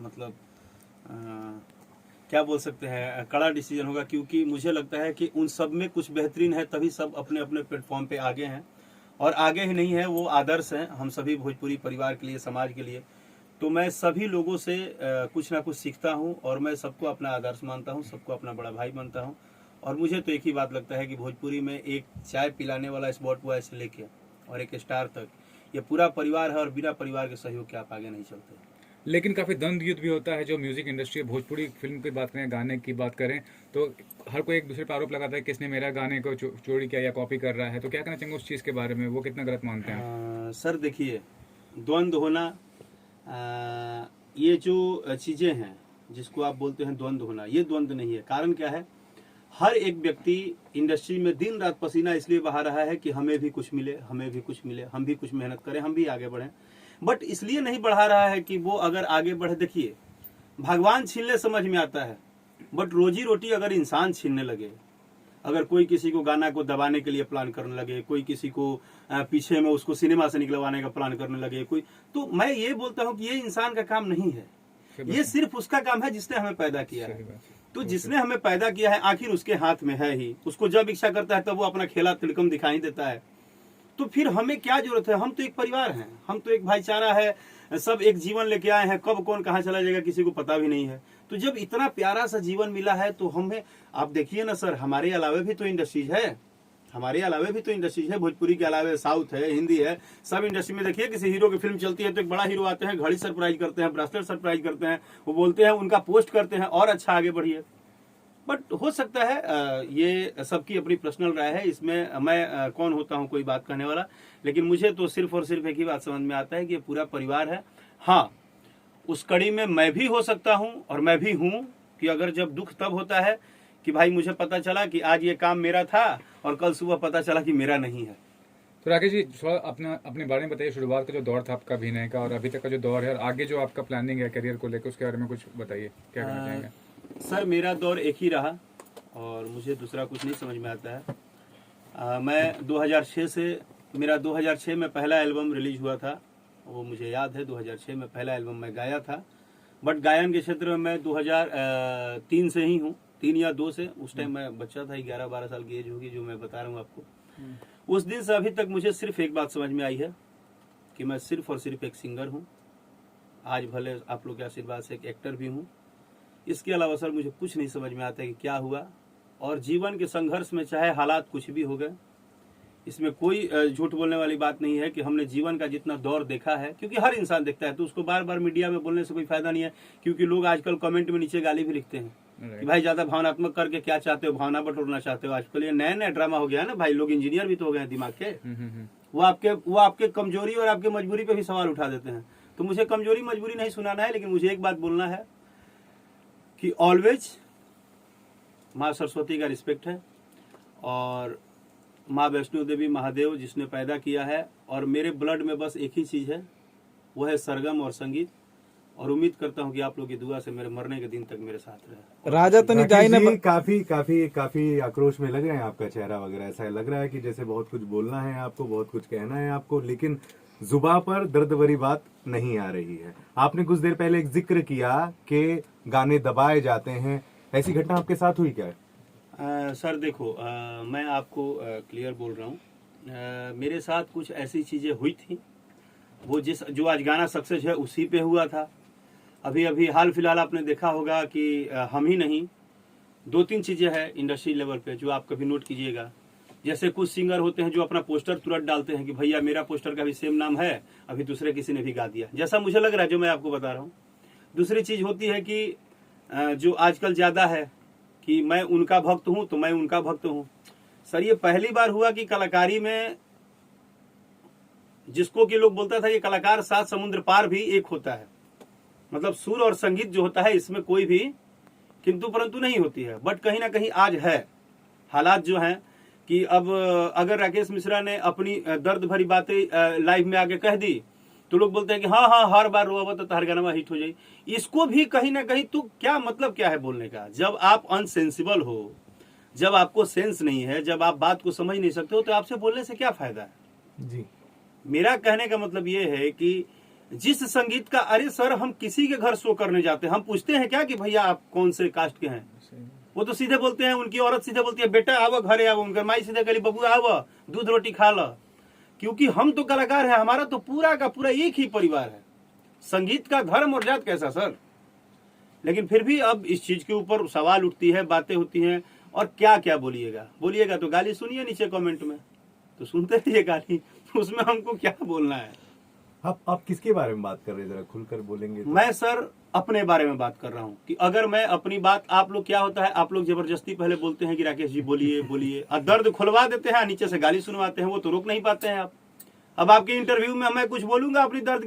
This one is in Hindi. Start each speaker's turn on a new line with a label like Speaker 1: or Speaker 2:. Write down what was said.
Speaker 1: मतलब क्या बोल सकते हैं, कड़ा डिसीजन होगा, क्योंकि मुझे लगता है कि उन सब में कुछ बेहतरीन है, तभी सब अपने अपने प्लेटफॉर्म पे आगे हैं। और आगे ही नहीं है, वो आदर्श हैं हम सभी भोजपुरी परिवार के लिए, समाज के लिए। तो मैं सभी लोगों से कुछ ना कुछ सीखता हूँ, और मैं सबको अपना आदर्श मानता हूँ, सबको अपना बड़ा भाई मानता हूँ। और मुझे तो एक ही बात लगता है कि भोजपुरी में एक चाय पिलाने वाला स्पॉट बॉय से लेके और एक स्टार तक ये पूरा परिवार है, और बिना परिवार के सहयोग के आप आगे नहीं चलते।
Speaker 2: लेकिन काफ़ी द्वंद्व युद्ध भी होता है जो म्यूजिक इंडस्ट्री है। भोजपुरी फिल्म की बात करें, गाने की बात करें, तो हर कोई एक दूसरे पर आरोप लगाता है किसने मेरा गाने को चोरी किया या कॉपी कर रहा है। तो क्या कहना चाहेंगे उस चीज़ के बारे में, वो कितना गलत मानते हैं आप?
Speaker 1: सर देखिए, द्वंद्व होना, ये जो चीज़ें हैं जिसको आप बोलते हैं द्वंद्व होना, ये द्वंद्व नहीं है। कारण क्या है, हर एक व्यक्ति इंडस्ट्री में दिन रात पसीना इसलिए बहा रहा है कि हमें भी कुछ मिले, हमें भी कुछ मिले, हम भी कुछ मेहनत करें, हम भी आगे बढ़ें। बट इसलिए नहीं बढ़ा रहा है कि वो अगर आगे बढ़े। देखिए, भगवान छीनने समझ में आता है, बट रोजी रोटी अगर इंसान छीनने लगे, अगर कोई किसी को गाना को दबाने के लिए प्लान करने लगे, कोई किसी को पीछे में उसको सिनेमा से निकलवाने का प्लान करने लगे कोई, तो मैं ये बोलता हूँ कि ये इंसान का काम नहीं है, ये सिर्फ उसका काम है जिसने हमें पैदा किया है। तो जिसने हमें पैदा किया है आखिर उसके हाथ में है ही, उसको जब इच्छा करता है तब वो अपना खेला तिलकम दिखाई देता है। तो फिर हमें क्या जरूरत है, हम तो एक परिवार हैं, हम तो एक भाईचारा है, सब एक जीवन लेके आए हैं, कब कौन कहाँ चला जाएगा किसी को पता भी नहीं है। तो जब इतना प्यारा सा जीवन मिला है तो हमें, आप देखिए ना सर, हमारे अलावे भी तो इंडस्ट्रीज है, हमारे अलावे भी तो इंडस्ट्रीज है, भोजपुरी के अलावे साउथ है, हिंदी है, सब इंडस्ट्री में देखिए किसी हीरो की फिल्म चलती है तो एक बड़ा हीरो आते हैं, घड़ी सरप्राइज करते हैं, ब्रेसलेट सरप्राइज करते हैं, वो बोलते हैं, उनका पोस्ट करते हैं और अच्छा आगे बढ़िए। बट हो सकता है ये सबकी अपनी पर्सनल राय है, इसमें मैं कौन होता हूँ कोई बात कहने वाला। लेकिन मुझे तो सिर्फ और सिर्फ एक ही बात समझ में आता है कि ये पूरा परिवार है। हाँ, उस कड़ी में मैं भी हो सकता हूँ, और मैं भी हूँ कि अगर जब दुख तब होता है कि भाई मुझे पता चला कि आज ये काम मेरा था और कल सुबह पता चला कि मेरा नहीं है।
Speaker 2: तो राकेश जी, थोड़ा अपने बारे में बताइए, शुरुआत का जो दौर था आपका अभिनय का और अभी तक का जो दौर है, और आगे जो आपका प्लानिंग है करियर को लेकर, उसके बारे में कुछ बताइए, क्या करना चाहेंगे?
Speaker 1: सर मेरा दौर एक ही रहा और मुझे दूसरा कुछ नहीं समझ में आता है। मैं 2006 से, मेरा 2006 में पहला एल्बम रिलीज हुआ था, वो मुझे याद है, 2006 में पहला एल्बम मैं गाया था। बट गायन के क्षेत्र में मैं 2003 से ही हूँ, 3 या 2 से। उस टाइम मैं बच्चा था, 11-12 साल की एज होगी जो मैं बता रहा हूँ आपको। उस दिन से अभी तक मुझे सिर्फ एक बात समझ में आई है कि मैं सिर्फ और सिर्फ एक सिंगर हूँ। आज भले आप लोग के आशीर्वाद से एक एक्टर भी हूँ। इसके अलावा सर मुझे कुछ नहीं समझ में आता है कि क्या हुआ। और जीवन के संघर्ष में चाहे हालात कुछ भी हो गए, इसमें कोई झूठ बोलने वाली बात नहीं है कि हमने जीवन का जितना दौर देखा है, क्योंकि हर इंसान देखता है, तो उसको बार बार मीडिया में बोलने से कोई फायदा नहीं है। क्योंकि लोग आजकल कमेंट में नीचे गाली भी लिखते हैं कि भाई ज्यादा भावनात्मक करके क्या चाहते हो, भावना बटोरना चाहते हो। आजकल ये नया नया ड्रामा हो गया है ना भाई, लोग इंजीनियर भी तो हो गए हैं दिमाग के। वो आपके कमजोरी और आपके मजबूरी पे भी सवाल उठा देते हैं। तो मुझे कमजोरी मजबूरी नहीं सुनाना है, लेकिन मुझे एक बात बोलना है कि ऑलवेज माँ सरस्वती का रिस्पेक्ट है, और माँ वैष्णो देवी महादेव जिसने पैदा किया है, और मेरे ब्लड में बस एक ही चीज़ है, वो है सरगम और संगीत। और उम्मीद करता हूँ कि आप लोग की दुआ से मेरे मरने के दिन तक मेरे साथ रहे।
Speaker 3: राजा तो नहीं जाए ना,
Speaker 4: काफी काफी काफी आक्रोश में लग रहे हैं आपका चेहरा वगैरह। ऐसा लग रहा है कि जैसे बहुत कुछ बोलना है आपको, बहुत कुछ कहना है आपको, लेकिन जुबान पर दर्द भरी बात नहीं आ रही है। आपने कुछ देर पहले एक जिक्र किया कि गाने दबाए जाते हैं, ऐसी घटना आपके साथ हुई क्या?
Speaker 1: सर देखो, मैं आपको क्लियर बोल रहा हूँ, मेरे साथ कुछ ऐसी चीज़ें हुई थी, वो जो आज गाना सक्सेस है उसी पे हुआ था। अभी अभी हाल फिलहाल आपने देखा होगा कि हम ही नहीं, 2-3 चीज़ें हैं इंडस्ट्री लेवल पे जो आप कभी नोट कीजिएगा। जैसे कुछ सिंगर होते हैं जो अपना पोस्टर तुरंत डालते हैं कि भैया मेरा पोस्टर का भी सेम नाम है, अभी दूसरे किसी ने भी गा दिया, जैसा मुझे लग रहा है जो मैं आपको बता रहा हूँ। दूसरी चीज़ होती है कि जो आजकल ज़्यादा है कि मैं उनका भक्त हूँ तो मैं उनका भक्त हूँ। सर ये पहली बार हुआ कि कलाकारी में जिसको कि लोग बोलता था कि कलाकार 7 समुद्र पार भी एक होता है, मतलब सुर और संगीत जो होता है इसमें कोई भी किंतु परंतु नहीं होती है। बट कहीं ना कहीं आज है हालात जो हैं कि अब अगर राकेश मिश्रा ने अपनी दर्द भरी बातें लाइव में आके कह दी तो लोग बोलते हैं कि हाँ हाँ हर बार रोआ तो हर गाना हिट हो जाए। इसको भी कहीं ना कहीं तो क्या मतलब क्या है बोलने का, जब आप अनसेंसिबल हो, जब आपको सेंस नहीं है, जब आप बात को समझ नहीं सकते हो, तो आपसे बोलने से क्या फायदा है।
Speaker 4: जी,
Speaker 1: मेरा कहने का मतलब ये है कि जिस संगीत का, अरे सर हम किसी के घर शो करने जाते हैं, हम पूछते हैं क्या कि भैया आप कौन से कास्ट के हैं? वो तो सीधे बोलते हैं, उनकी औरत सीधे बोलती है बेटा आवो घरे आवो, उनकर माई सीधे कही बबू आवो दूध रोटी खा लो। क्योंकि हम तो कलाकार हैं, हमारा तो पूरा का पूरा एक ही परिवार है। संगीत का धर्म और जात कैसा सर? लेकिन फिर भी अब इस चीज के ऊपर सवाल उठती है, बातें होती हैं, और क्या क्या बोलिएगा तो गाली सुनिए नीचे कमेंट में, तो सुनते रहिए गाली, उसमें हमको क्या बोलना है।
Speaker 4: आप किसके बारे में बात कर रहे हैं, जरा खुलकर बोलेंगे तो?
Speaker 1: मैं सर अपने बारे में बात कर रहा हूँ कि अगर मैं अपनी बात, आप लोग क्या होता है, आप लोग जबरदस्ती पहले बोलते हैं कि राकेश जी बोलिए बोलिए, और दर्द खुलवा देते हैं, नीचे से गाली सुनवाते हैं, वो तो रोक नहीं पाते हैं आप। अब आपके इंटरव्यू में मैं कुछ बोलूंगा अपनी दर्द